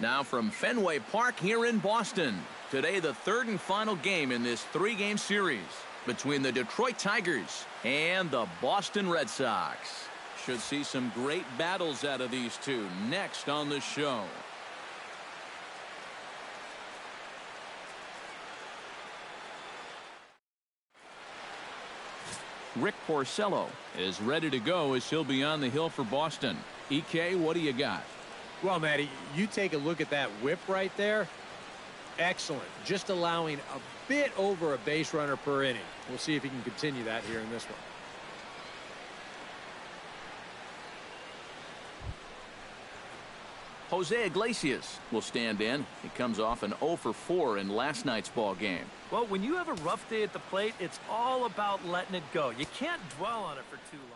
Now from Fenway Park here in Boston. Today, the third and final game in this three-game series between the Detroit Tigers and the Boston Red Sox. Should see some great battles out of these two next on the show. Rick Porcello is ready to go as he'll be on the hill for Boston. EK, what do you got? Well, Matty, you take a look at that whip right there. Excellent. Just allowing a bit over a base runner per inning. We'll see if he can continue that here in this one. Jose Iglesias will stand in. He comes off an 0 for 4 in last night's ball game. Well, when you have a rough day at the plate, it's all about letting it go. You can't dwell on it for too long.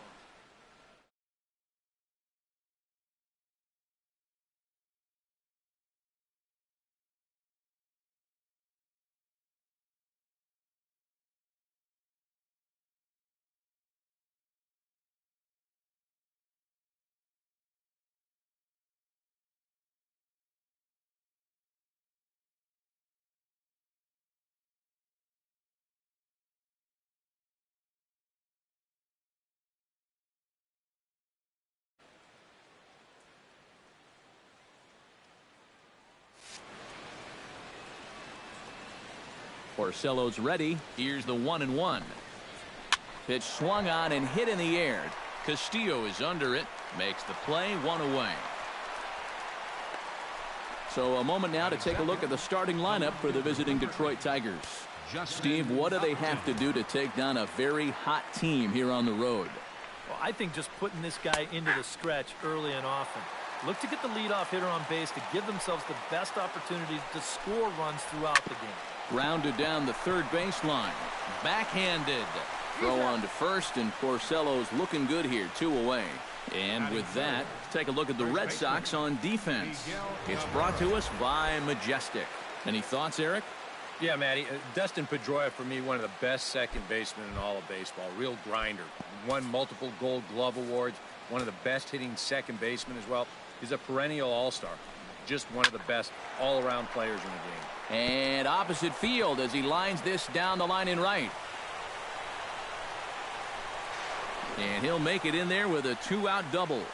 Porcello's ready. Here's the 1-1. Pitch swung on and hit in the air. Castillo is under it. Makes the play, 1 away. So a moment now to take a look at the starting lineup for the visiting Detroit Tigers. Steve, what do they have to do to take down a very hot team here on the road? Well, I think just putting this guy into the stretch early and often. Look to get the leadoff hitter on base to give themselves the best opportunity to score runs throughout the game. Grounded down the third baseline. Backhanded. Throw on to first, and Porcello's looking good here, 2 away. And with that, take a look at the Red Sox on defense. It's brought to us by Majestic. Any thoughts, Eric? Yeah, Matty. Dustin Pedroia, for me, one of the best second basemen in all of baseball. Real grinder. Won multiple Gold Glove awards. One of the best hitting second basemen as well. He's a perennial all-star. Just one of the best all-around players in the game. And opposite field as he lines this down the line in right. And he'll make it in there with a 2-out double. Well,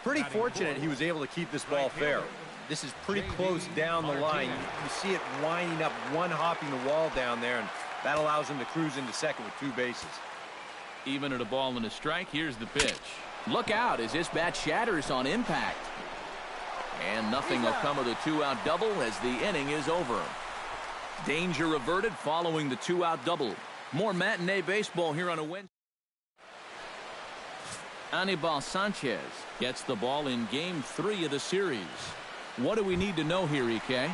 pretty fortunate he was able to keep this ball fair. This is pretty close down the line. You see it winding up, one hopping the wall down there, and that allows him to cruise into second with 2 bases. Even at a ball and a strike, here's the pitch. Look out as this bat shatters on impact. And nothing will come of the 2-out double as the inning is over. Danger averted following the 2-out double. More matinee baseball here on a Wednesday. Anibal Sanchez gets the ball in game 3 of the series. What do we need to know here, EK?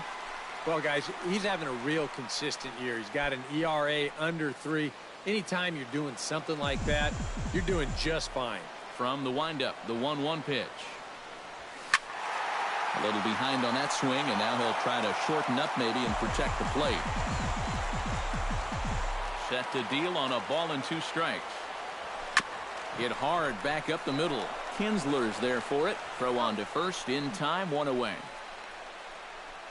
Well, guys, he's having a real consistent year. He's got an ERA under 3. Anytime you're doing something like that, you're doing just fine. From the windup, the 1-1 pitch. A little behind on that swing, and now he'll try to shorten up maybe and protect the plate. Set to deal on a ball and 2 strikes. Hit hard back up the middle. Kinsler's there for it. Throw on to first in time, 1 away.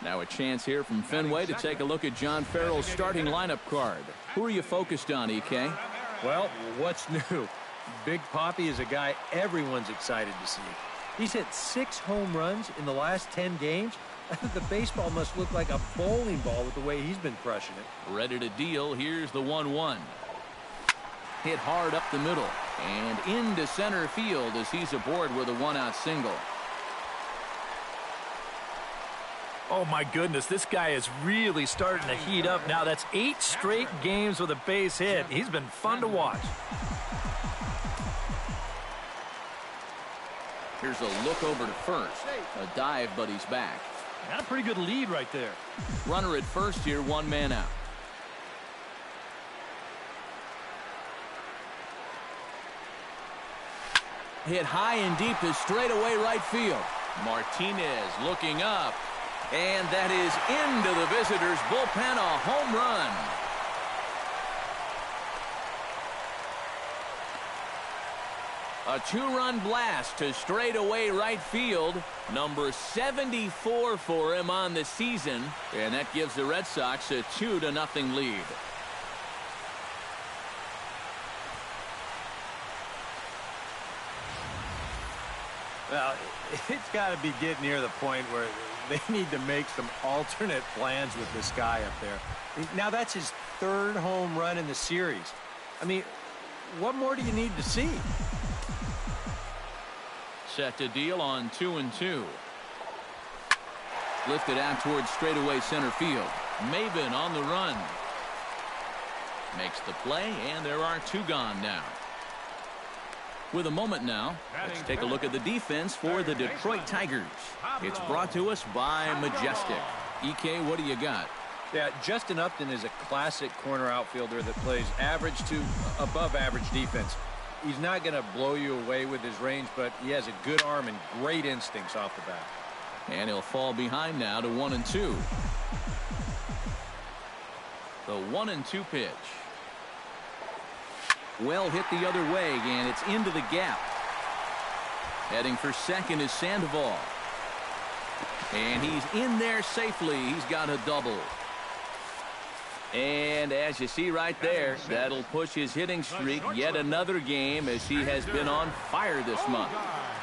Now a chance here from Fenway to take a look at John Farrell's starting lineup card. Who are you focused on, EK? Well, what's new? Big Papi is a guy everyone's excited to see. He's hit 6 home runs in the last 10 games. The baseball must look like a bowling ball with the way he's been crushing it. Ready to deal. Here's the 1-1. Hit hard up the middle and into center field as he's aboard with a 1-out single. Oh, my goodness. This guy is really starting to heat up now. That's 8 straight games with a base hit. He's been fun to watch. Here's a look over to first. A dive, but he's back. Got a pretty good lead right there. Runner at first here, 1 man out. Hit high and deep to straightaway right field. Martinez looking up. And that is into the visitors' bullpen, a home run. A two-run blast to straightaway right field. Number 74 for him on the season. And that gives the Red Sox a 2-0 lead. Well, it's got to be getting near the point where they need to make some alternate plans with this guy up there. Now, that's his third home run in the series. I mean, what more do you need to see? Set to deal on 2-2. Lifted out towards straightaway center field. Maven on the run. Makes the play, and there are two gone now. With a moment now, let's take a look at the defense for the Detroit Tigers. It's brought to us by Majestic. EK, what do you got? Yeah, Justin Upton is a classic corner outfielder that plays average to above average defense. He's not going to blow you away with his range, but he has a good arm and great instincts off the bat. And he'll fall behind now to 1-2. The 1-2 pitch. Well hit the other way, and it's into the gap. Heading for second is Sandoval. And he's in there safely. He's got a double. And as you see right there, that'll push his hitting streak yet another game as he has been on fire this month.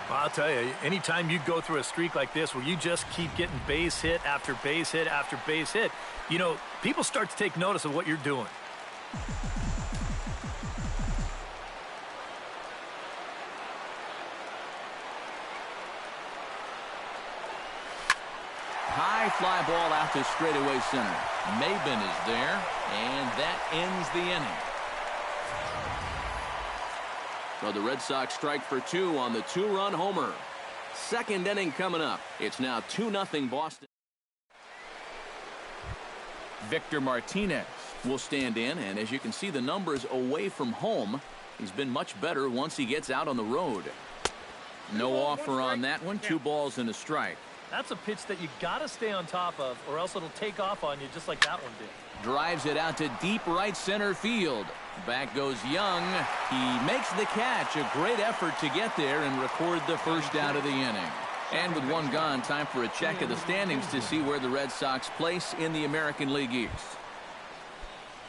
I'll tell you, anytime you go through a streak like this where you just keep getting base hit after base hit after base hit, you know, people start to take notice of what you're doing. High fly ball out to straightaway center. Maben is there, and that ends the inning. So the Red Sox strike for two on the two-run homer. Second inning coming up. It's now 2-0 Boston. Victor Martinez will stand in, and as you can see the numbers away from home, he's been much better once he gets out on the road. No offer on that one. 2 balls and a strike. That's a pitch that you got to stay on top of, or else it'll take off on you just like that one did. Drives it out to deep right center field. Back goes Young. He makes the catch. A great effort to get there and record the first out of the inning. And with one gone, time for a check of the standings to see where the Red Sox place in the American League East.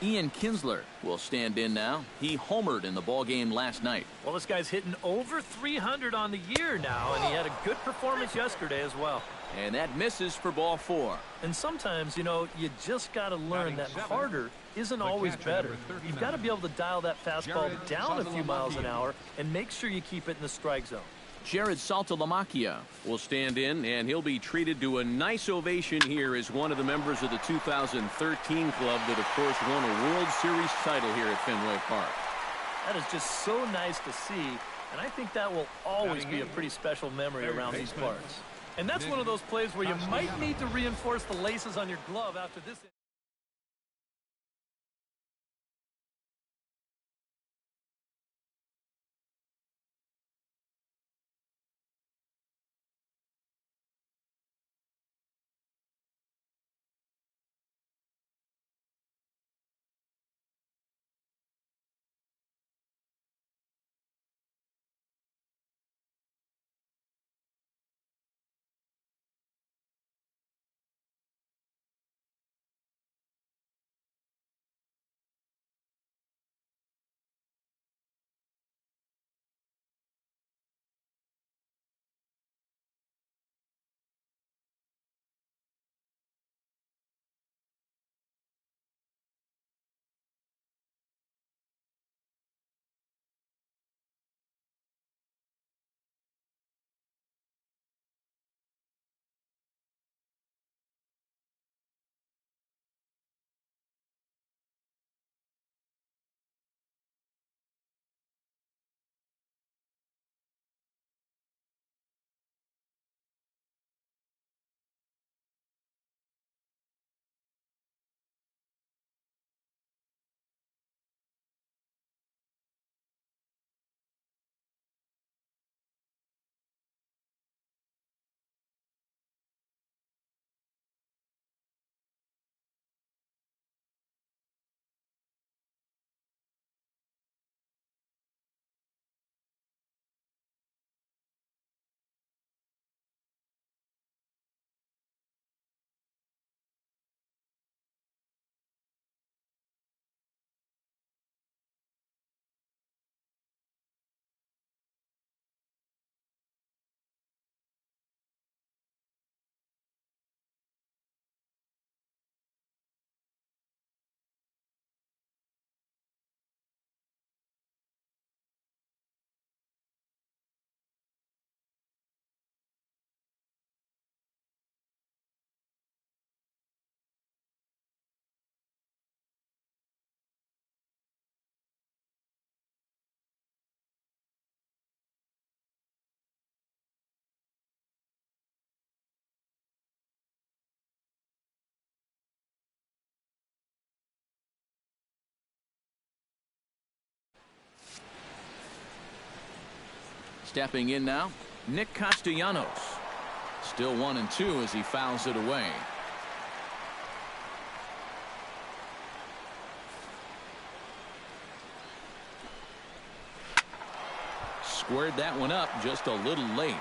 Ian Kinsler will stand in now. He homered in the ballgame last night. Well, this guy's hitting over 300 on the year now, and he had a good performance yesterday as well. And that misses for ball 4. And sometimes, you know, you just got to learn that harder isn't always better. You've got to be able to dial that fastball down a few miles an hour and make sure you keep it in the strike zone. Jared Saltalamacchia will stand in, and he'll be treated to a nice ovation here as one of the members of the 2013 club that, of course, won a World Series title here at Fenway Park. That is just so nice to see, and I think that will always be a pretty special memory around these parts. And that's one of those plays where you might need to reinforce the laces on your glove after this. Stepping in now, Nick Castellanos. Still 1-2 as he fouls it away. Squared that one up just a little late.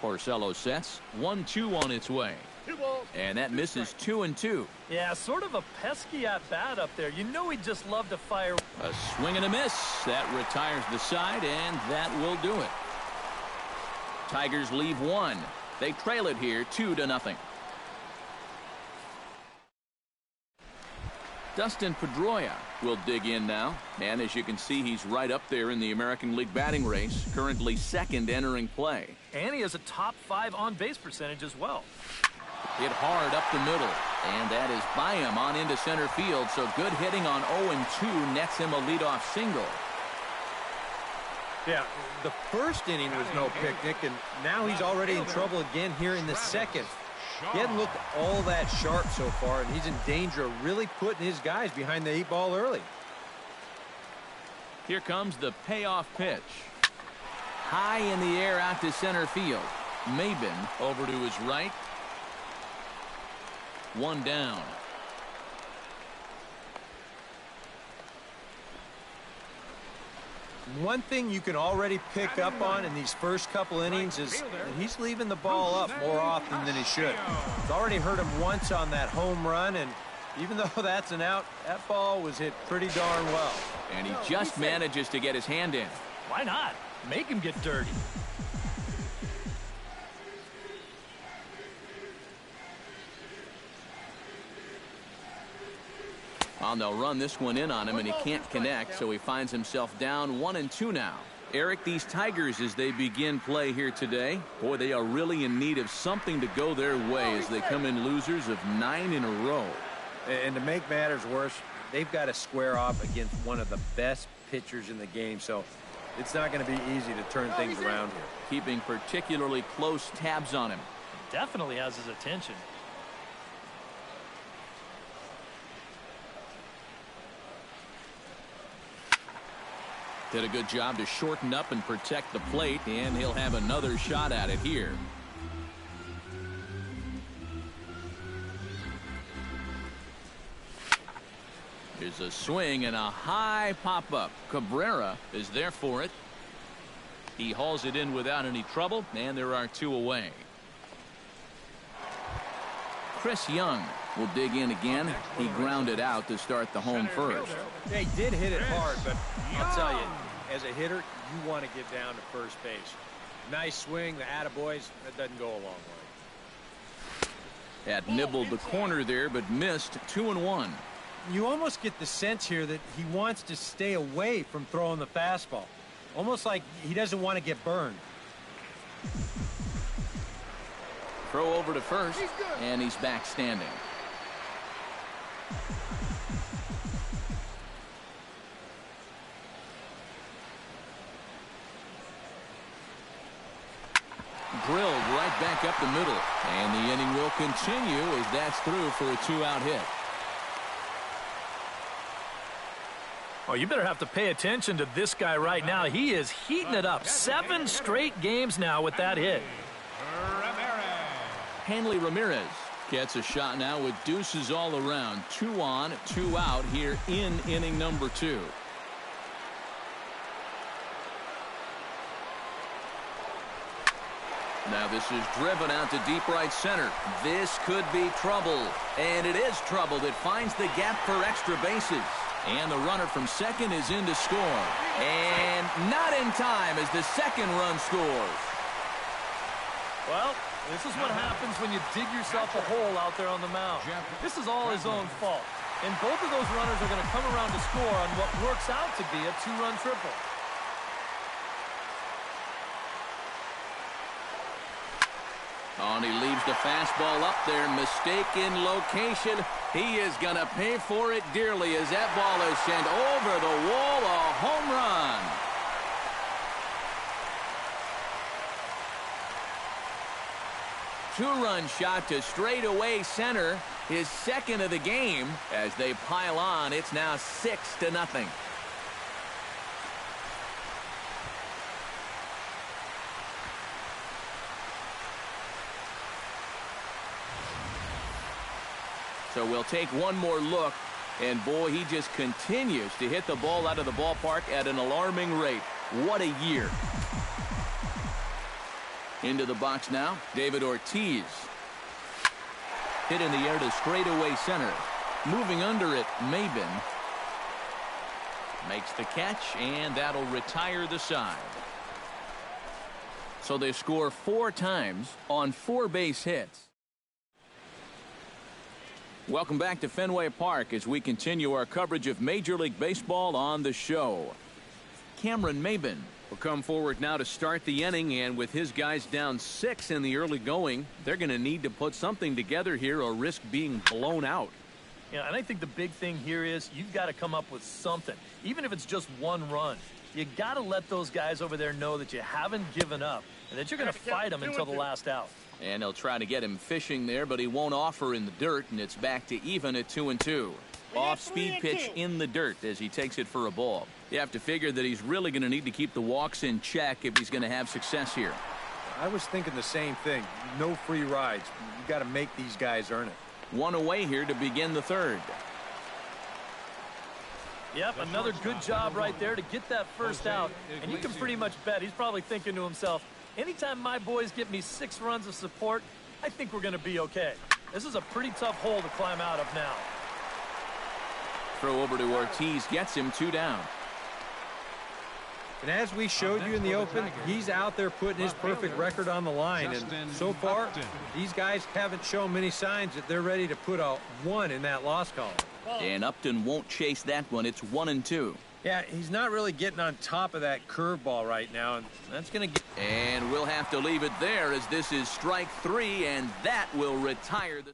Porcello sets 1-2 on its way. And that misses 2-2. Yeah, sort of a pesky at bat up there. You know he'd just love to fire. A swing and a miss. That retires the side, and that will do it. Tigers leave one. They trail it here 2-0. Dustin Pedroia will dig in now. And as you can see, he's right up there in the American League batting race. Currently second entering play. And he has a top 5 on-base percentage as well. Hit hard up the middle. And that is by him on into center field. So good hitting on 0-2 nets him a leadoff single. Yeah, the first inning was no picnic, and now he's already in trouble again here in the second. He hadn't looked all that sharp so far, and he's in danger of really putting his guys behind the 8 ball early. Here comes the payoff pitch. High in the air out to center field. Maben over to his right. One down. One thing you can already pick up on in these first couple innings is that he's leaving the ball up more often than he should. He's already hurt him once on that home run, and even though that's an out, that ball was hit pretty darn well. And he just manages to get his hand in. Why not? Make him get dirty. They'll run this one in on him, and he can't connect, so he finds himself down 1-2 now. Eric, these Tigers, as they begin play here today, boy, they are really in need of something to go their way as they come in losers of 9 in a row. And to make matters worse, they've got to square off against one of the best pitchers in the game, so it's not going to be easy to turn things around here. Keeping particularly close tabs on him. Definitely has his attention. Did a good job to shorten up and protect the plate, and he'll have another shot at it here. Here's a swing and a high pop-up. Cabrera is there for it. He hauls it in without any trouble, and there are 2 away. Chris Young will dig in again. He grounded out to start the home first. They did hit it hard, but I'll tell you, as a hitter, you want to get down to first base. Nice swing, the attaboys, that doesn't go a long way. Had nibbled the corner there, but missed 2-1. You almost get the sense here that he wants to stay away from throwing the fastball. Almost like he doesn't want to get burned. Throw over to first, and he's back standing. Drilled right back up the middle, and the inning will continue as that's through for a 2-out hit. Oh, you better have to pay attention to this guy right now. He is heating it up. 7 straight games now with that hit. Hanley Ramirez gets a shot now with deuces all around. 2 on, 2 out here in inning number 2. Now this is driven out to deep right center. This could be trouble. And it is trouble that finds the gap for extra bases. And the runner from second is in to score. And not in time as the second run scores. Well, this is what happens when you dig yourself a hole out there on the mound. This is all his own fault. And both of those runners are going to come around to score on what works out to be a 2-run triple. Oh, and he leaves the fastball up there. Mistaken location. He is going to pay for it dearly as that ball is sent over the wall. A home run. Two-run shot to straightaway center. His second of the game. As they pile on, it's now 6-0. So we'll take one more look. And, boy, he just continues to hit the ball out of the ballpark at an alarming rate. What a year. Into the box now, David Ortiz. Hit in the air to straightaway center. Moving under it, Maben. Makes the catch, and that'll retire the side. So they score 4 times on 4 base hits. Welcome back to Fenway Park as we continue our coverage of Major League Baseball on the show. Cameron Maben will come forward now to start the inning, and with his guys down 6 in the early going, they're going to need to put something together here or risk being blown out. Yeah, and I think the big thing here is you've got to come up with something, even if it's just 1 run. You got to let those guys over there know that you haven't given up and that you're going to fight them until the last out. And they'll try to get him fishing there, but he won't offer in the dirt, and it's back to even at 2-2. Off-speed pitch in the dirt as he takes it for a ball. You have to figure that he's really going to need to keep the walks in check if he's going to have success here. I was thinking the same thing. No free rides. You got to make these guys earn it. 1 away here to begin the 3rd. Yep, another good job right there to get that first out. And you can pretty much bet he's probably thinking to himself, anytime my boys get me 6 runs of support, I think we're going to be okay. This is a pretty tough hole to climb out of now. Throw over to Ortiz, gets him 2 down. And as we showed you in the open, he's out there putting his perfect record on the line. And so far, these guys haven't shown many signs that they're ready to put a 1 in that loss column. And Upton won't chase that one. It's 1-2. Yeah, he's not really getting on top of that curveball right now, and that's going to get... And we'll have to leave it there as this is strike 3, and that will retire the...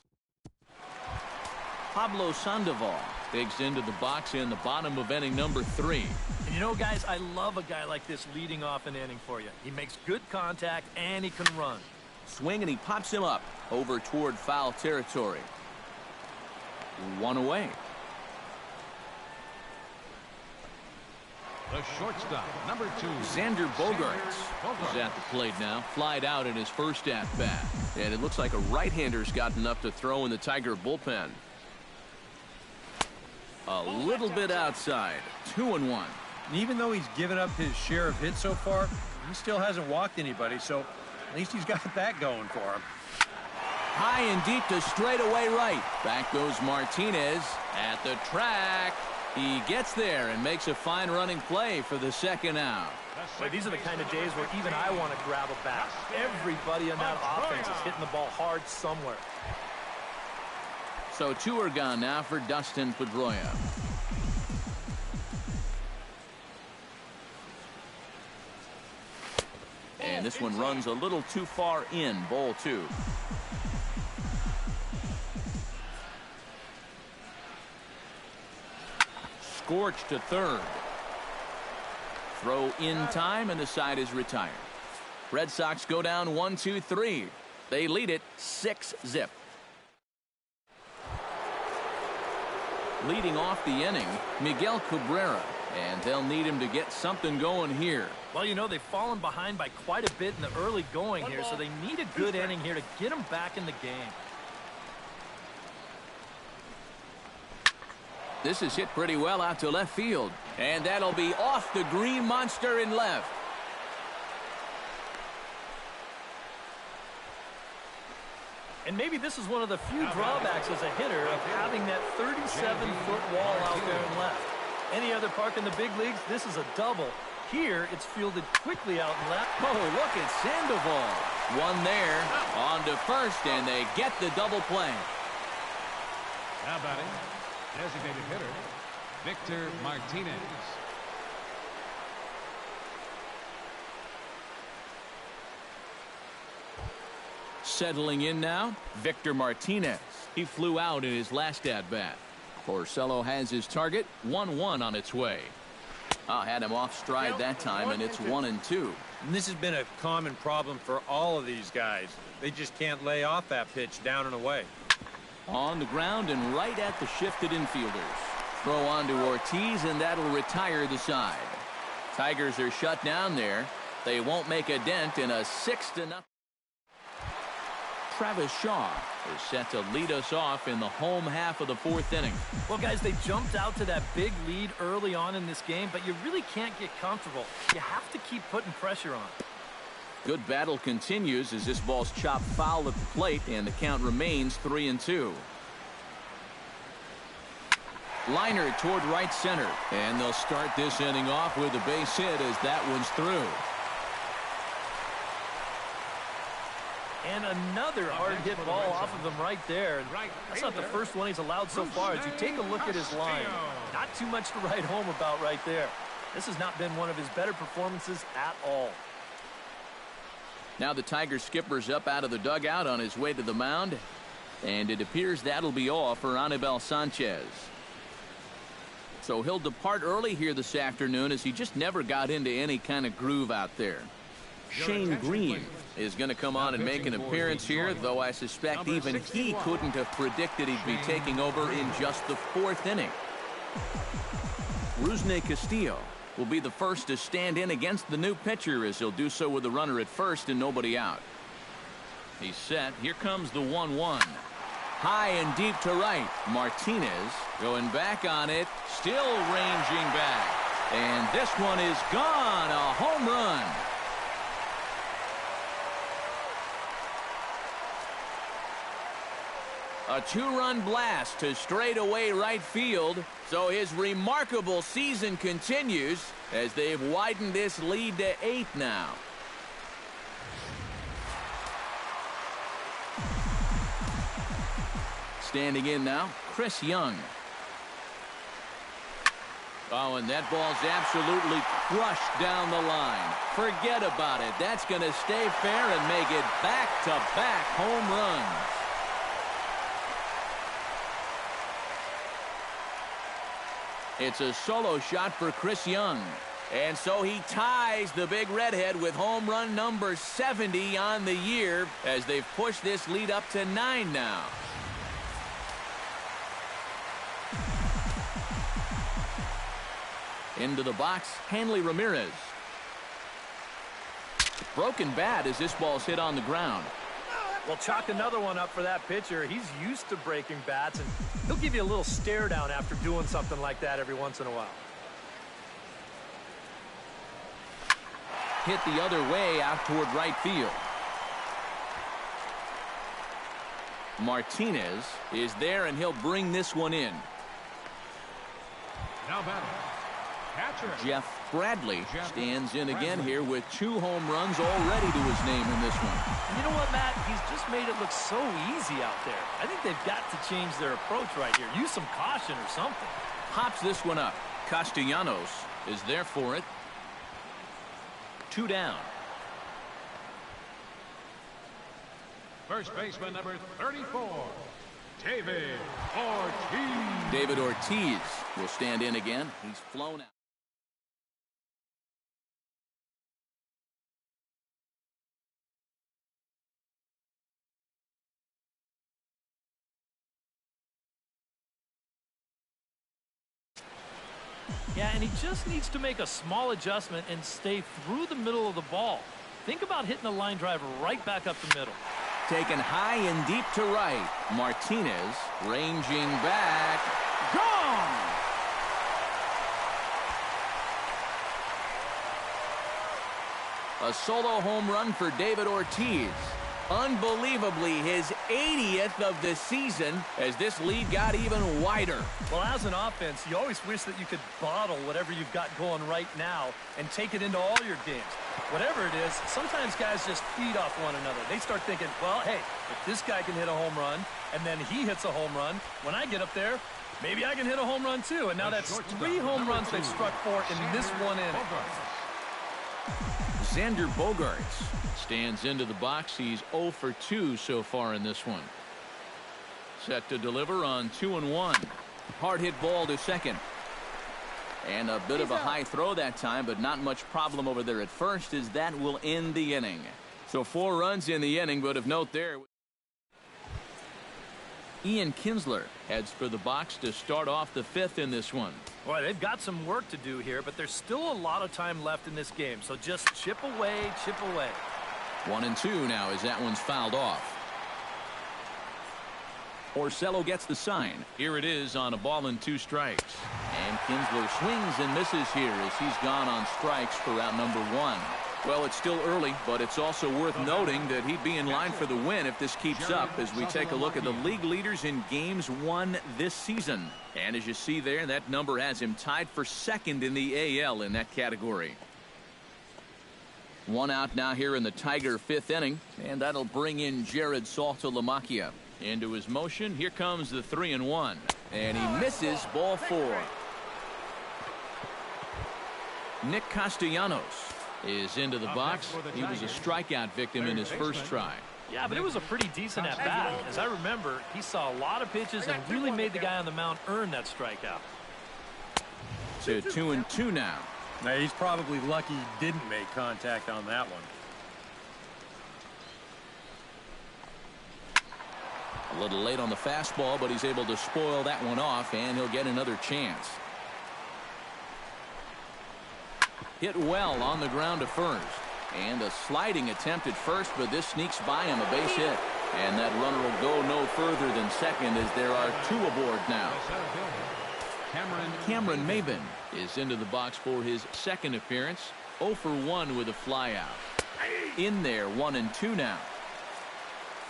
Pablo Sandoval digs into the box in the bottom of inning number 3. And you know, guys, I love a guy like this leading off an inning for you. He makes good contact, and he can run. Swing, and he pops him up over toward foul territory. 1 away. The shortstop, number 2. Xander Bogaerts is at the plate now. Flied out in his first at-bat. And it looks like a right-hander's got enough to throw in the Tiger bullpen. A little bit outside. 2-1. And even though he's given up his share of hits so far, he still hasn't walked anybody, so at least he's got that going for him. High and deep to straightaway right. Back goes Martinez at the track. He gets there and makes a fine running play for the 2nd out. Boy, these are the kind of days where even I want to grab a bat. Everybody in that offense is hitting the ball hard somewhere. So 2 are gone now for Dustin Pedroia. And this one runs a little too far in. Ball 2. Scorched to 3rd. Throw in time, and the side is retired. Red Sox go down 1-2-3. They lead it 6-0. Leading off the inning, Miguel Cabrera, and they'll need him to get something going here. Well, you know, they've fallen behind by quite a bit in the early going here, so they need a good inning here to get them back in the game. This is hit pretty well out to left field, and that'll be off the green monster in left. And maybe this is one of the few drawbacks as a hitter of having that 37-foot wall out there in left. Any other park in the big leagues, this is a double. Here, it's fielded quickly out in left. Oh, look at Sandoval. One there, on to first, and they get the double play. Now batting, designated hitter, Victor Martinez. Settling in now, Victor Martinez. He flew out in his last at-bat. Porcello has his target, 1-1 on its way. Had him off stride that time, and it's 1-2. And this has been a common problem for all of these guys. They just can't lay off that pitch down and away. On the ground and right at the shifted infielders. Throw on to Ortiz, and that'll retire the side. Tigers are shut down there. They won't make a dent in a 6-0. Travis Shaw is set to lead us off in the home half of the fourth inning. Well, guys, they jumped out to that big lead early on in this game, but you really can't get comfortable. You have to keep putting pressure on. Good battle continues as this ball's chopped foul at the plate, and the count remains 3-2. Liner toward right center, and they'll start this inning off with a base hit as that one's through. And another hard hit ball off of him right there. That's not the first one he's allowed so far. As you take a look at his line, not too much to write home about right there. This has not been one of his better performances at all. Now the Tiger skipper's up out of the dugout on his way to the mound, and it appears that'll be all for Anibal Sanchez. So he'll depart early here this afternoon as he just never got into any kind of groove out there. Shane Green is going to come on and make an appearance here, though I suspect even he couldn't have predicted he'd be taking over in just the fourth inning. Rusney Castillo will be the first to stand in against the new pitcher, as he'll do so with a runner at first and nobody out. He's set. Here comes the 1-1. High and deep to right. Martinez going back on it, still ranging back. And this one is gone. A home run. A two-run blast to straightaway right field. So his remarkable season continues as they've widened this lead to 8 now. Standing in now, Chris Young. Oh, and that ball's absolutely crushed down the line. Forget about it. That's going to stay fair and make it back-to-back home runs. It's a solo shot for Chris Young. And so he ties the big redhead with home run number 70 on the year as they've pushed this lead up to 9 now. Into the box, Hanley Ramirez. Broken bat as this ball's hit on the ground. Well, chalk another one up for that pitcher. He's used to breaking bats, and he'll give you a little stare down after doing something like that every once in a while. Hit the other way out toward right field. Martinez is there, and he'll bring this one in. Now batting, catcher Jeff Bradley stands in again here with 2 home runs already to his name in this one. And you know what, Matt? He's just made it look so easy out there. I think they've got to change their approach right here. Use some caution or something. Pops this one up. Castellanos is there for it. 2 down. First baseman number 34, David Ortiz. David Ortiz will stand in again. He's flown out. Yeah, and he just needs to make a small adjustment and stay through the middle of the ball. Think about hitting a line drive right back up the middle. Taken high and deep to right. Martinez ranging back. Gone! A solo home run for David Ortiz. Unbelievably, his 80th of the season as this lead got even wider. Well, as an offense, you always wish that you could bottle whatever you've got going right now and take it into all your games. Whatever it is, sometimes guys just feed off one another. They start thinking, well, hey, if this guy can hit a home run and then he hits a home run, when I get up there, maybe I can hit a home run too. And now that's 3 home runs they've struck for in this one inning. Xander Bogaerts stands into the box. He's 0 for 2 so far in this one. Set to deliver on 2-1. Hard hit ball to second. And a bit of a high throw that time, but not much problem over there at first, as that will end the inning. So 4 runs in the inning, but of note there, Ian Kinsler heads for the box to start off the 5th in this one. Boy, they've got some work to do here, but there's still a lot of time left in this game. So just chip away, chip away. 1-2 now as that one's fouled off. Porcello gets the sign. Here it is on a ball and 2 strikes. And Kinsler swings and misses here as he's gone on strikes for out number 1. Well, it's still early, but it's also worth noting that he'd be in line for the win if this keeps up as we take a look at the league leaders in games won this season. And as you see there, that number has him tied for second in the AL in that category. 1 out now here in the Tiger 5th inning, and that'll bring in Jared Saltalamacchia. Into his motion, here comes the 3-1, and he misses ball 4. Nick Castellanos is into the box. He was a strikeout victim in his first try. Yeah, but it was a pretty decent at-bat. As I remember, he saw a lot of pitches and really made the guy on the mound earn that strikeout. To 2-2 now. Now, he's probably lucky he didn't make contact on that one. A little late on the fastball, but he's able to spoil that one off, and he'll get another chance. Hit well on the ground to first. And a sliding attempt at first, but this sneaks by him, a base hit. And that runner will go no further than second as there are 2 aboard now. Cameron Maybin is into the box for his second appearance. 0 for 1 with a flyout. In there, 1-2 now.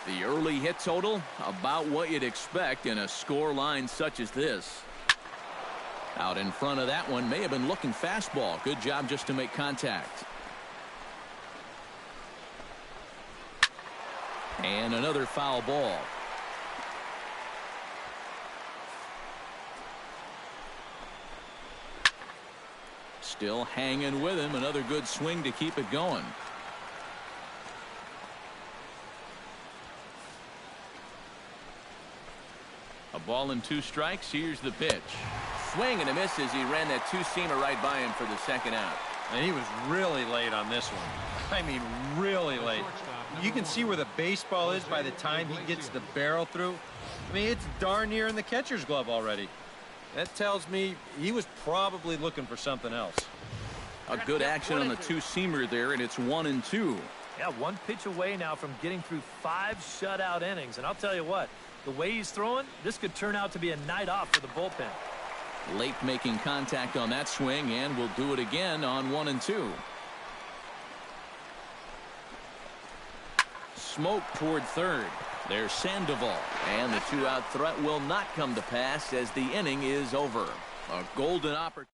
The early hit total, about what you'd expect in a score line such as this. Out in front of that one, may have been looking fastball. Good job just to make contact. And another foul ball. Still hanging with him. Another good swing to keep it going. A ball and 2 strikes. Here's the pitch. Swing and a miss as he ran that 2-seamer right by him for the second out. And he was really late on this one. I mean, really late. You can see where the baseball is by the time he gets the barrel through. I mean, it's darn near in the catcher's glove already. That tells me he was probably looking for something else. A good action on the 2-seamer there, and it's 1-2. Yeah, 1 pitch away now from getting through 5 shutout innings. And I'll tell you what, the way he's throwing, this could turn out to be a night off for the bullpen. Late making contact on that swing, and will do it again on 1-2. Smoke toward third. There's Sandoval, and the 2-out threat will not come to pass as the inning is over. A golden opportunity.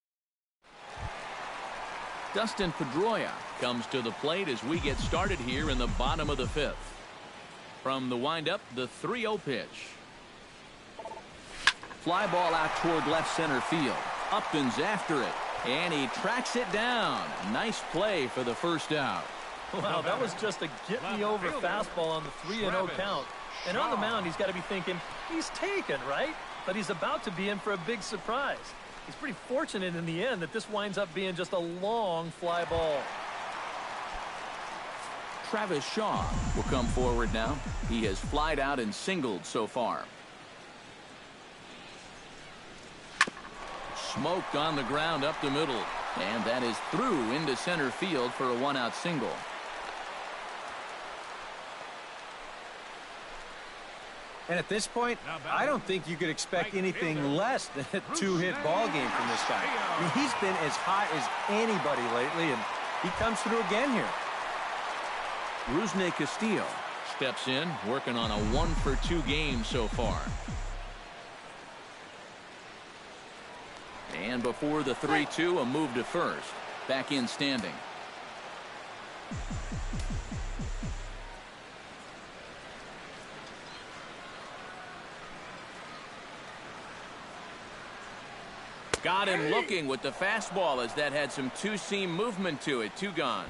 Dustin Pedroia comes to the plate as we get started here in the bottom of the 5th. From the windup, the 3-0 pitch. Fly ball out toward left center field. Upton's after it, and he tracks it down. Nice play for the first out. Wow, that was just a get-me-over fastball on the 3-0 count. And on the mound, he's got to be thinking, he's taken, right? But he's about to be in for a big surprise. He's pretty fortunate in the end that this winds up being just a long fly ball. Travis Shaw will come forward now. He has flied out and singled so far. Smoked on the ground up the middle, and that is through into center field for a 1-out single. And at this point, I don't think you could expect anything less than a 2-hit ball game from this guy. I mean, he's been as hot as anybody lately, and he comes through again here. Rusney Castillo steps in, working on a 1 for 2 game so far. And before the 3-2, a move to first. Back in standing. Got him looking with the fastball as that had some 2-seam movement to it. 2 gone.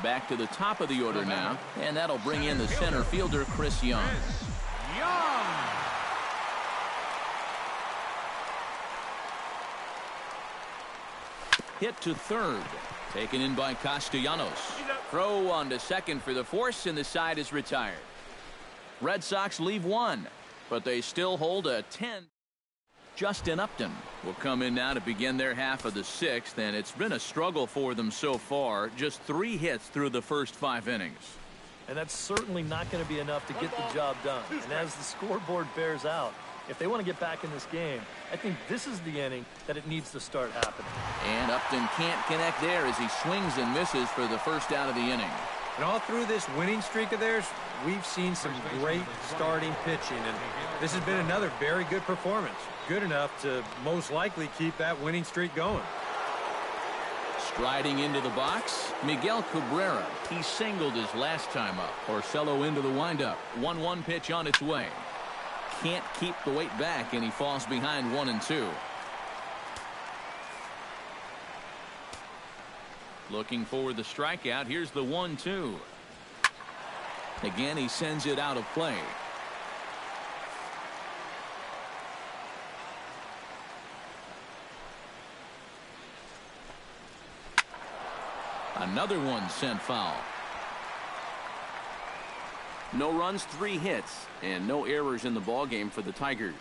Back to the top of the order now, and that'll bring in the center fielder, Chris Young. Hit to third. Taken in by Castellanos. Throw on to second for the force, and the side is retired. Red Sox leave 1, but they still hold a 10. Justin Upton will come in now to begin their half of the 6th, and it's been a struggle for them so far. Just 3 hits through the first 5 innings. And that's certainly not going to be enough to get the job done. And as the scoreboard bears out, if they want to get back in this game, I think this is the inning that it needs to start happening. And Upton can't connect there as he swings and misses for the first out of the inning. And all through this winning streak of theirs, we've seen some great starting pitching, and this has been another very good performance. Good enough to most likely keep that winning streak going. Striding into the box, Miguel Cabrera. He singled his last time up. Porcello into the windup. 1-1 pitch on its way. Can't keep the weight back, and he falls behind 1-2. Looking for the strikeout. Here's the 1-2. Again, he sends it out of play. Another one sent foul. No runs, 3 hits, and no errors in the ballgame for the Tigers.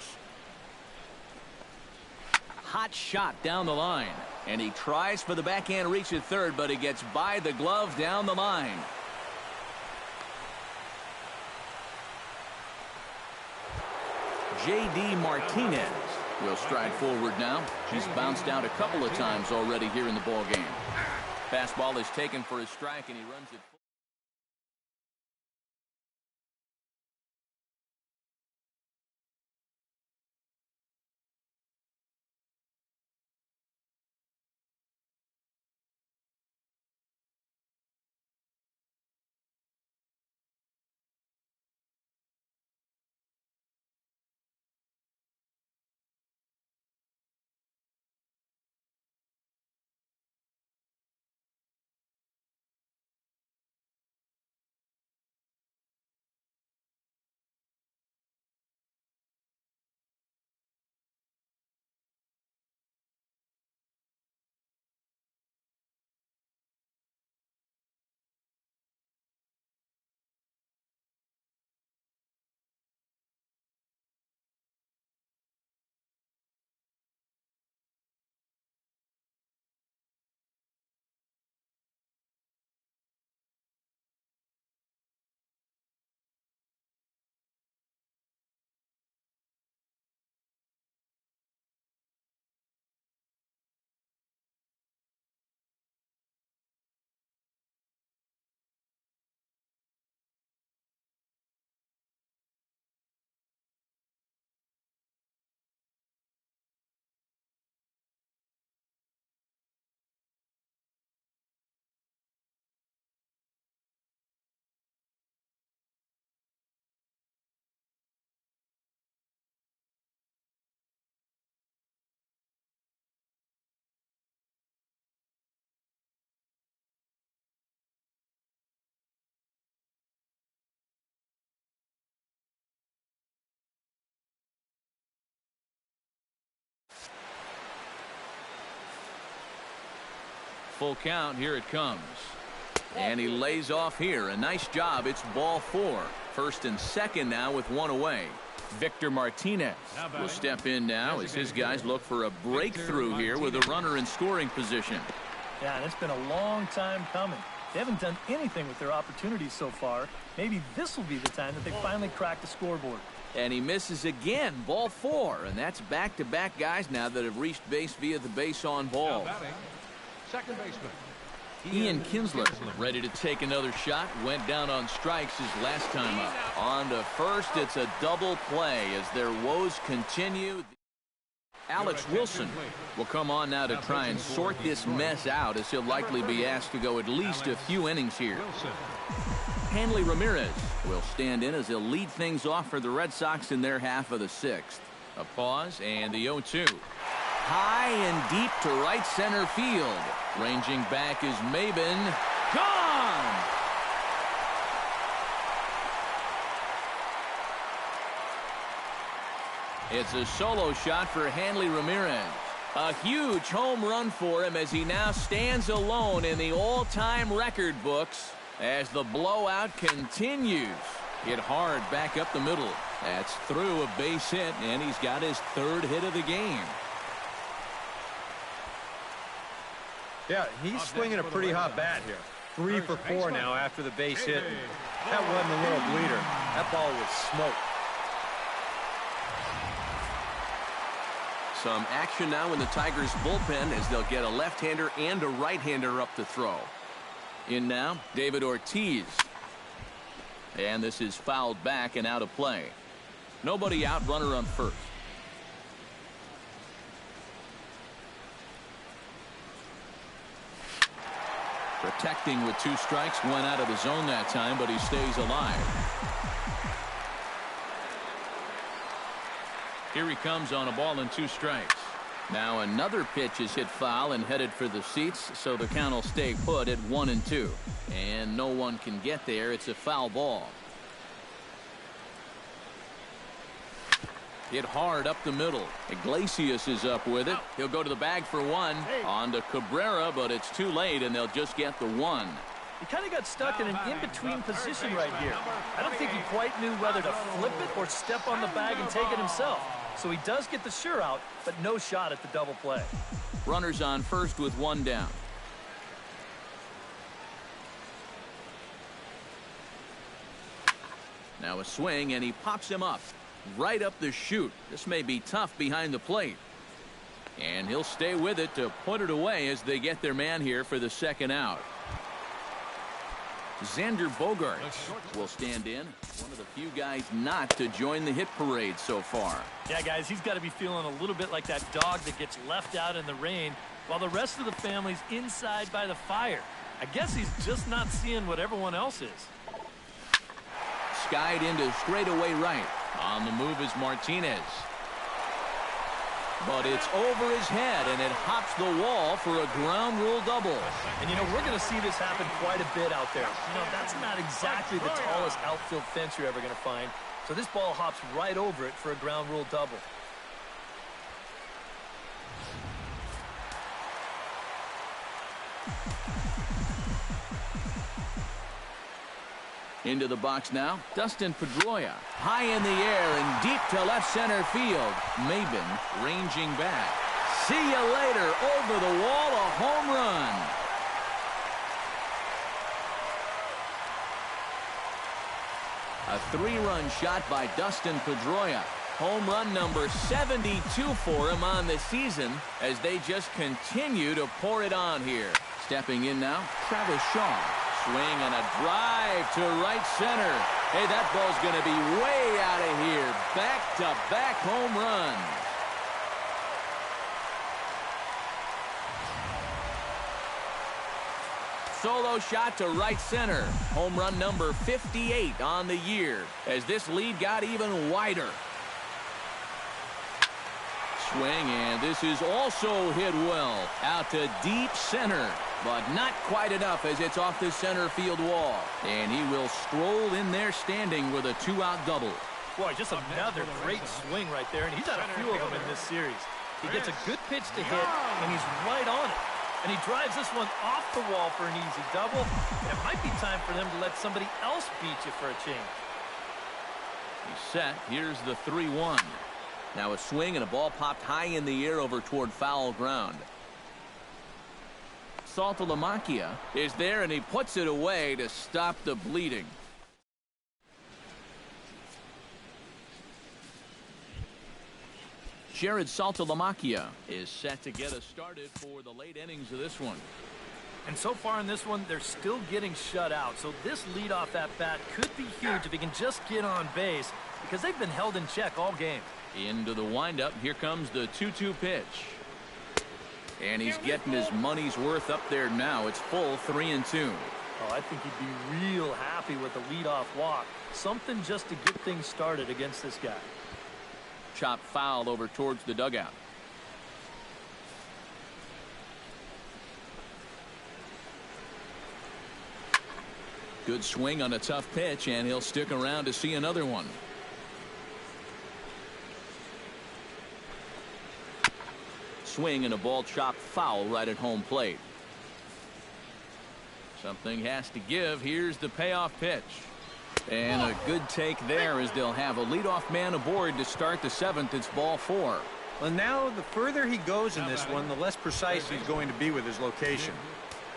Hot shot down the line, and he tries for the backhand reach at third, but he gets by the glove down the line. J.D. Martinez will stride forward now. He's bounced out a couple of times already here in the ballgame. Fastball is taken for a strike, and he runs it. Full count. Here it comes. And he lays off here. A nice job. It's ball 4. First and second now with 1 away. Victor Martinez will step in now as his guys look for a breakthrough here with a runner in scoring position. Yeah, and it's been a long time coming. They haven't done anything with their opportunities so far. Maybe this will be the time that they finally crack the scoreboard. And he misses again. Ball 4. And that's back-to-back guys now that have reached base via the base on ball. Second baseman Ian Kinsler ready to take another shot. Went down on strikes his last time up. On to first. It's a double play as their woes continue. Alex Wilson will come on now to try and sort this mess out, as he'll likely be asked to go at least a few innings here. Hanley Ramirez will stand in as he'll lead things off for the Red Sox in their half of the 6th. A pause and the 0-2. High and deep to right center field. Ranging back is Maben. Gone! It's a solo shot for Hanley Ramirez. A huge home run for him as he now stands alone in the all-time record books as the blowout continues. Hit hard back up the middle. That's through a base hit, and he's got his 3rd hit of the game. Yeah, he's swinging a pretty hot bat here. 3 for 4 now after the base hit. That wasn't a little bleeder. That ball was smoked. Some action now in the Tigers bullpen as they'll get a left-hander and a right-hander up to throw. In now, David Ortiz. And this is fouled back and out of play. Nobody out, runner on first. Protecting with 2 strikes, went out of the zone that time, but he stays alive. Here he comes on a ball and 2 strikes. Now another pitch is hit foul and headed for the seats, so the count will stay put at 1-2. And no one can get there. It's a foul ball. Hit hard up the middle. Iglesias is up with it. He'll go to the bag for 1. On to Cabrera, but it's too late, and they'll just get the 1. He kind of got stuck in an in-between position right here. I don't think he quite knew whether to flip it or step on the bag and take it himself. So he does get the sure out, but no shot at the double play. Runners on first with 1 down. Now a swing, and he pops him up. Right up the chute. This may be tough behind the plate. And he'll stay with it to put it away as they get their man here for the 2nd out. Xander Bogaerts will stand in. One of the few guys not to join the hit parade so far. Yeah, guys, he's got to be feeling a little bit like that dog that gets left out in the rain while the rest of the family's inside by the fire. I guess he's just not seeing what everyone else is. Skied into straightaway right. On the move is Martinez. But it's over his head, and it hops the wall for a ground rule double. And, you know, we're going to see this happen quite a bit out there. You know, that's not exactly the tallest outfield fence you're ever going to find. So this ball hops right over it for a ground rule double. Into the box now, Dustin Pedroia. High in the air and deep to left center field. Maben ranging back. See you later. Over the wall, a home run. A 3-run shot by Dustin Pedroia. Home run number 72 for him on the season as they just continue to pour it on here. Stepping in now, Travis Shaw. Swing and a drive to right center. Hey, that ball's going to be way out of here. Back-to-back home runs. Solo shot to right center. Home run number 58 on the year as this lead got even wider. Swing, and this is also hit well. Out to deep center. But not quite enough as it's off the center field wall. And he will stroll in there standing with a 2-out double. Boy, just another great swing right there. And he's had a few of them in this series. He gets a good pitch to hit, and he's right on it. And he drives this one off the wall for an easy double. And it might be time for them to let somebody else beat you for a change. He's set. Here's the 3-1. Now a swing and a ball popped high in the air over toward foul ground. Saltalamacchia is there, and he puts it away to stop the bleeding. Jared Saltalamacchia is set to get us started for the late innings of this one. And so far in this one, they're still getting shut out. So this leadoff at bat could be huge if he can just get on base because they've been held in check all game. Into the windup. Here comes the 2-2 pitch. And he's getting his money's worth up there now. It's full 3-2. Oh, I think he'd be real happy with the leadoff walk. Something just to get things started against this guy. Chop foul over towards the dugout. Good swing on a tough pitch, and he'll stick around to see another one. Swing and a ball chopped foul right at home plate. Something has to give. Here's the payoff pitch. And a good take there as they'll have a leadoff man aboard to start the 7th. It's ball 4. Well, now the further he goes in this one, the less precise he's going to be with his location.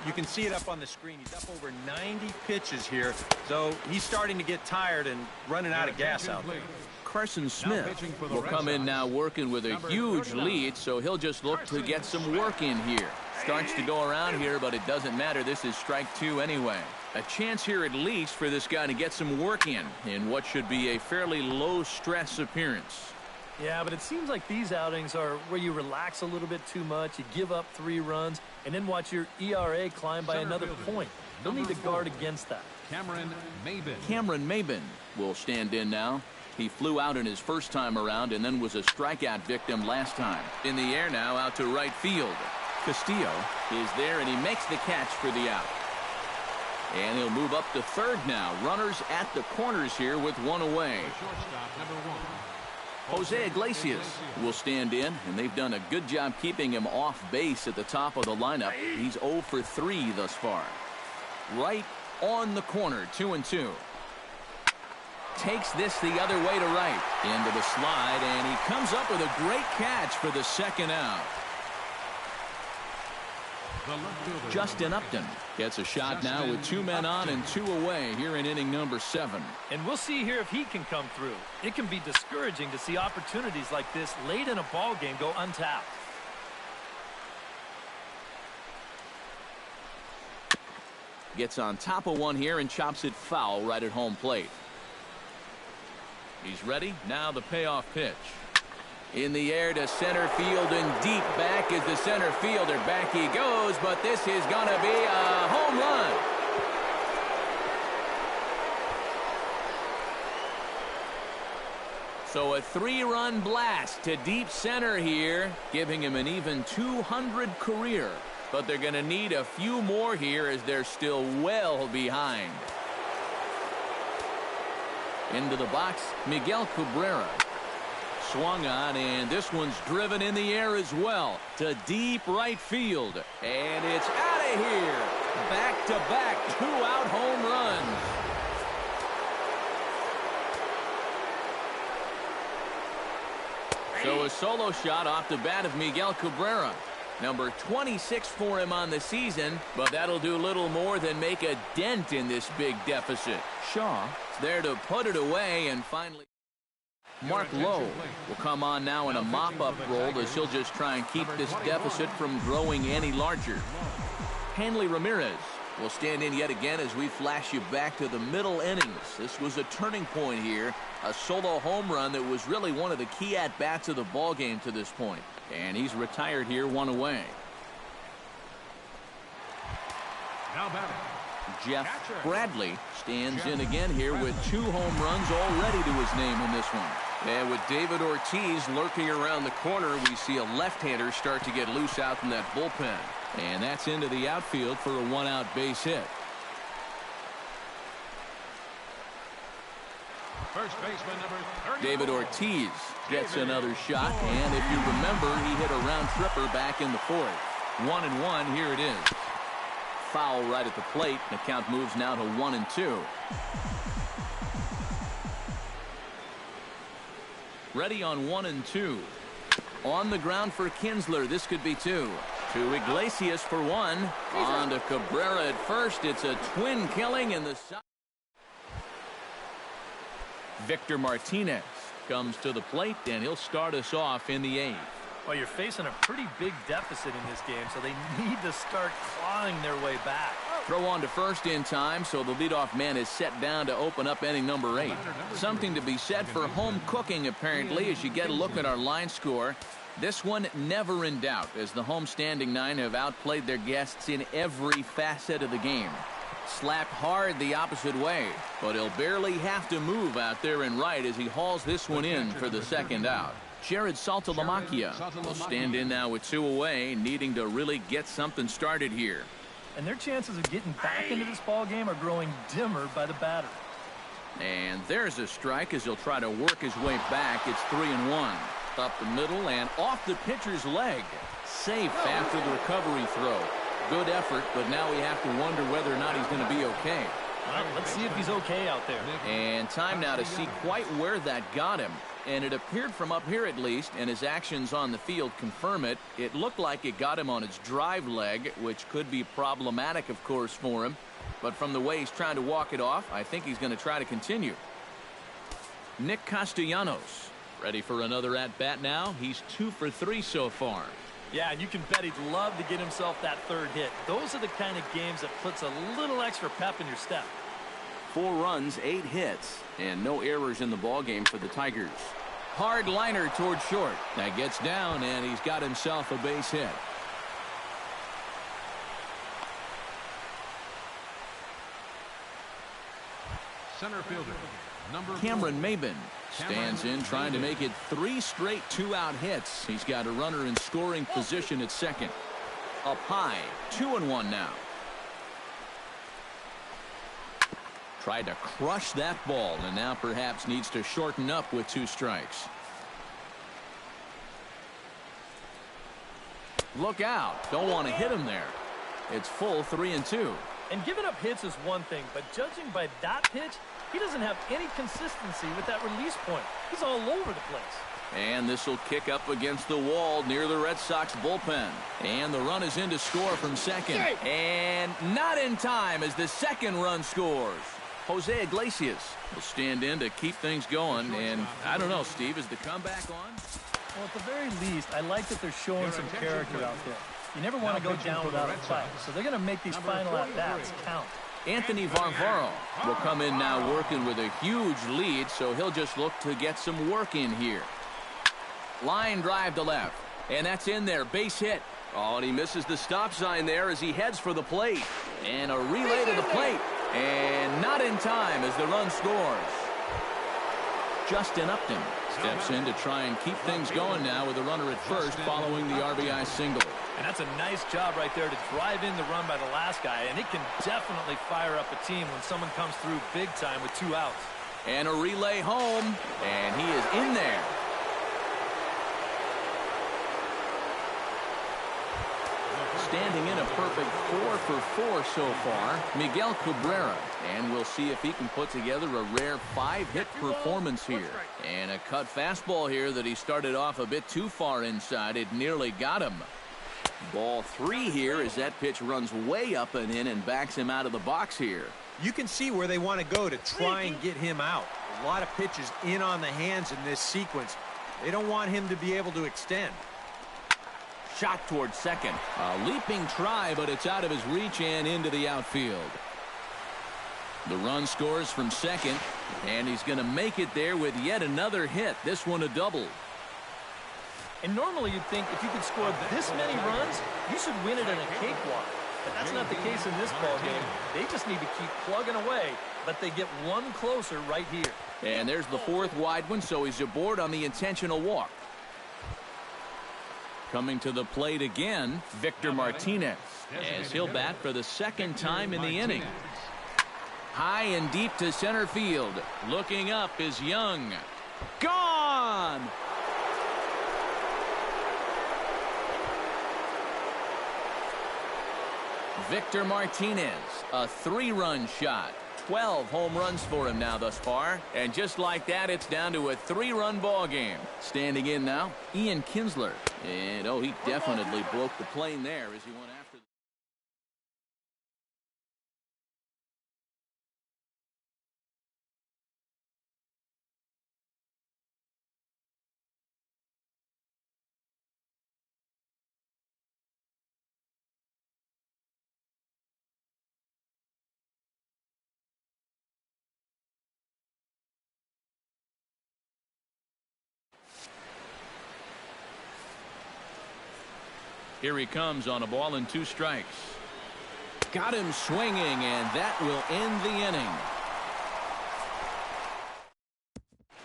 You can see it up on the screen. He's up over 90 pitches here, so he's starting to get tired and running out of gas out there. Carson Smith will come in now working with a huge lead, so he'll just look to get some work in here. Starts to go around here, but it doesn't matter. This is strike 2 anyway. A chance here at least for this guy to get some work in what should be a fairly low-stress appearance. Yeah, but it seems like these outings are where you relax a little bit too much, you give up 3 runs, and then watch your ERA climb by another point. They'll need to guard against that. Cameron Maybin will stand in now. He flew out in his first time around and then was a strikeout victim last time. In the air now, out to right field. Castillo is there, and he makes the catch for the out. And he'll move up to third now. Runners at the corners here with 1 away. Shortstop, number 1. Jose Iglesias will stand in, and they've done a good job keeping him off base at the top of the lineup. He's 0 for 3 thus far. Right on the corner, 2-2. Takes this the other way to right. Into the slide, and he comes up with a great catch for the second out. Justin Upton gets a shot now with 2 men on and 2 away here in inning number 7. And we'll see here if he can come through. It can be discouraging to see opportunities like this late in a ball game go untapped. Gets on top of one here and chops it foul right at home plate. He's ready. Now the payoff pitch. In the air to center field, and deep back is the center fielder. Back he goes, but this is going to be a home run. So a 3-run blast to deep center here, giving him an even 200 career. But they're going to need a few more here as they're still well behind. Into the box, Miguel Cabrera. Swung on, and this one's driven in the air as well to deep right field. And it's out of here. Back-to-back 2-out home runs. So a solo shot off the bat of Miguel Cabrera. Number 26 for him on the season, but that'll do little more than make a dent in this big deficit. Shaw is there to put it away, and finally Mark Lowe will come on now in a mop-up role as he'll just try and keep this deficit from growing any larger. Hanley Ramirez will stand in yet again as we flash you back to the middle innings. This was a turning point here, a solo home run that was really one of the key at-bats of the ballgame to this point. And he's retired here, 1 away. Now batting, Jeff Bradley stands in again here with 2 home runs already to his name in this one. And with David Ortiz lurking around the corner, we see a left-hander start to get loose out in that bullpen. And that's into the outfield for a 1-out base hit. first baseman number 30. David Ortiz gets another shot, and if you remember, he hit a round tripper back in the 4th. 1-1, here it is. Foul right at the plate. The count moves now to 1-2. Ready on 1-2. On the ground for Kinsler. This could be 2. To Iglesias for 1. On to Cabrera at first. It's a twin killing in the side. Victor Martinez comes to the plate, and he'll start us off in the 8th. Well, you're facing a pretty big deficit in this game, so they need to start clawing their way back. Throw on to first in time, so the leadoff man is set down to open up inning number 8. Something to be said for home cooking, apparently, as you get a look at our line score. This one never in doubt, as the home standing 9 have outplayed their guests in every facet of the game. Slapped hard the opposite way, but he'll barely have to move out there in right as he hauls this one in for the second out. Jared Saltalamacchia will stand in now with 2 away, needing to really get something started here. And their chances of getting back into this ball game are growing dimmer by the batter. And there's a strike as he'll try to work his way back. It's 3-1. Up the middle and off the pitcher's leg. Safe after the recovery throw. Good effort, but now we have to wonder whether or not he's going to be okay. Well, let's see if he's okay out there. And time now to see quite where that got him. and it appeared from up here at least, and his actions on the field confirm it. It looked like it got him on his drive leg, which could be problematic, of course, for him. But from the way he's trying to walk it off, I think he's going to try to continue. Nick Castellanos ready for another at-bat now. He's 2 for 3 so far. Yeah, and you can bet he'd love to get himself that third hit. Those are the kind of games that puts a little extra pep in your step. 4 runs, 8 hits, and no errors in the ballgame for the Tigers. Hard liner toward short. That gets down, and he's got himself a base hit. Center fielder, number Cameron 4. Maben stands in, trying to make it 3 straight 2-out hits. He's got a runner in scoring position at second. Up high, 2-1 now. Tried to crush that ball, and now perhaps needs to shorten up with 2 strikes. Look out. Don't want to hit him there. It's full 3-2. And giving up hits is one thing, but judging by that pitch, he doesn't have any consistency with that release point. He's all over the place. And this will kick up against the wall near the Red Sox bullpen. And the run is in to score from second. And not in time as the second run scores. Jose Iglesias will stand in to keep things going. And I don't know, Steve, is the comeback on? Well, at the very least, I like that they're showing some character out there. You never want to go down without a fight, so they're going to make these final at-bats count. Anthony Varvaro will come in now working with a huge lead, so he'll just look to get some work in here. Line drive to left, and that's in there, base hit. Oh, and he misses the stop sign there as he heads for the plate. And a relay to the plate, and not in time as the run scores. Justin Upton steps in to try and keep things going now with a runner at first following the RBI single. And that's a nice job right there to drive in the run by the last guy, and it can definitely fire up a team when someone comes through big time with 2 outs. And a relay home, and he is in there. Standing in a perfect 4 for 4 so far, Miguel Cabrera. And we'll see if he can put together a rare 5-hit performance here. And a cut fastball here that he started off a bit too far inside. It nearly got him. Ball 3 here as that pitch runs way up and in and backs him out of the box here. You can see where they want to go to try and get him out. A lot of pitches in on the hands in this sequence. They don't want him to be able to extend. Shot towards second. A leaping try, but it's out of his reach and into the outfield. The run scores from second, and he's going to make it there with yet another hit. This one a double. And normally you'd think if you could score this many runs, you should win it in a cakewalk. But that's not the case in this ballgame. They just need to keep plugging away, but they get one closer right here. And there's the 4th wide one, so he's aboard on the intentional walk. Coming to the plate again, Victor Martinez, as he'll bat for the 2nd time in the inning. High and deep to center field. Looking up is Young. Gone! Victor Martinez, a 3-run shot. 12 home runs for him now thus far. And just like that, it's down to a 3-run ball game. Standing in now, Ian Kinsler. And, oh, he definitely broke the plane there as he went after. Here he comes on a ball and 2 strikes. Got him swinging, and that will end the inning.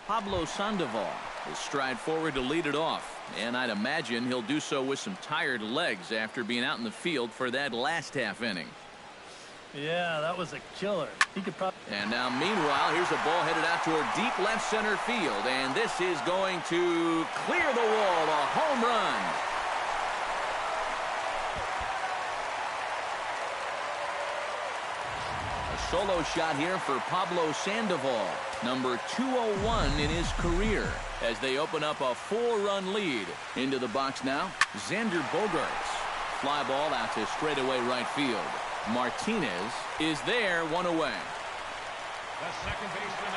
Pablo Sandoval will stride forward to lead it off, and I'd imagine he'll do so with some tired legs after being out in the field for that last half inning. Yeah, that was a killer. He could probably. And now, meanwhile, here's a ball headed out toward deep left center field, and this is going to clear the wall, a home run. solo shot here for Pablo Sandoval, number 201 in his career, as they open up a 4-run lead. Into the box now, Xander Bogaerts. Fly ball out to straightaway right field. Martinez is there, 1 away.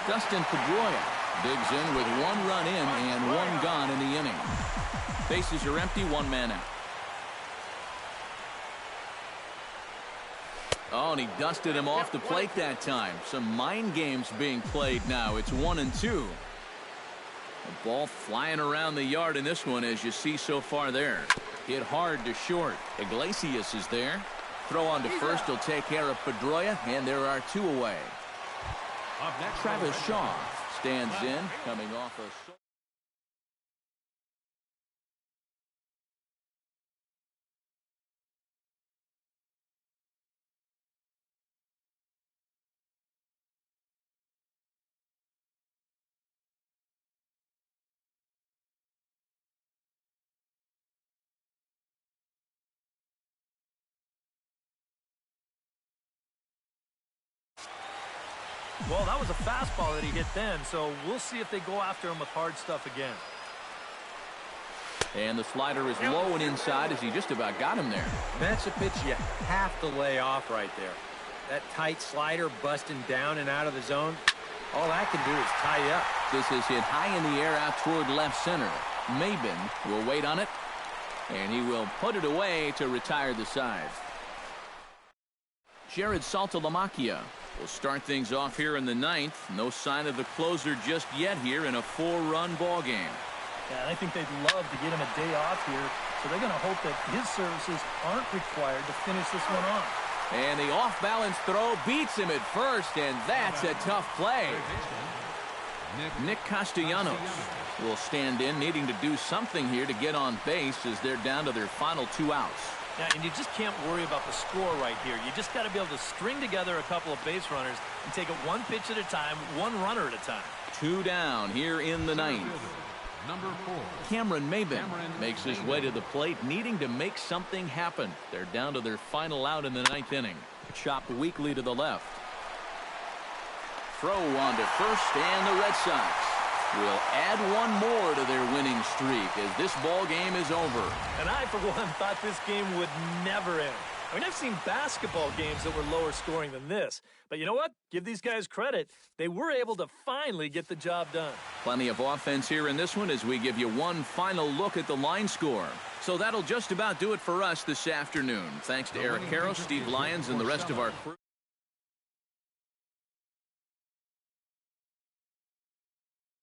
Dustin Pedroia digs in with 1 run in and 1 gone in the inning. Bases are empty, 1 man out. Oh, and he dusted him off the plate that time. Some mind games being played now. It's 1-2. A ball flying around the yard in this one, as you see so far there. Hit hard to short. Iglesias is there. Throw on to first will take care of Pedroia, and there are 2 away. Travis Shaw stands in, coming off a... Well, that was a fastball that he hit then, so we'll see if they go after him with hard stuff again. And the slider is low and inside as he just about got him there. That's a pitch you have to lay off right there. That tight slider busting down and out of the zone, all that can do is tie you up. This is hit high in the air out toward left center. Maben will wait on it, and he will put it away to retire the side. Jared Saltalamacchia will start things off here in the 9th. No sign of the closer just yet here in a 4-run ball game. Yeah, I think they'd love to get him a day off here, so they're going to hope that his services aren't required to finish this one off. And the off-balance throw beats him at first, and that's a tough play. Nick Castellanos will stand in, needing to do something here to get on base as they're down to their final 2 outs. Yeah, and you just can't worry about the score right here. You just got to be able to string together a couple of base runners and take it 1 pitch at a time, 1 runner at a time. 2 down here in the 9th. Number 4. Cameron Maben makes his way to the plate, needing to make something happen. They're down to their final out in the 9th inning. Chopped weakly to the left. Throw on to first, and the Red Sox will add 1 more to their winning streak as this ball game is over. And I, for one, thought this game would never end. I mean, I've seen basketball games that were lower scoring than this. But you know what? Give these guys credit. They were able to finally get the job done. Plenty of offense here in this one as we give you one final look at the line score. So that'll just about do it for us this afternoon. Thanks to Eric Karros, Steve Lyons, and the rest of our crew.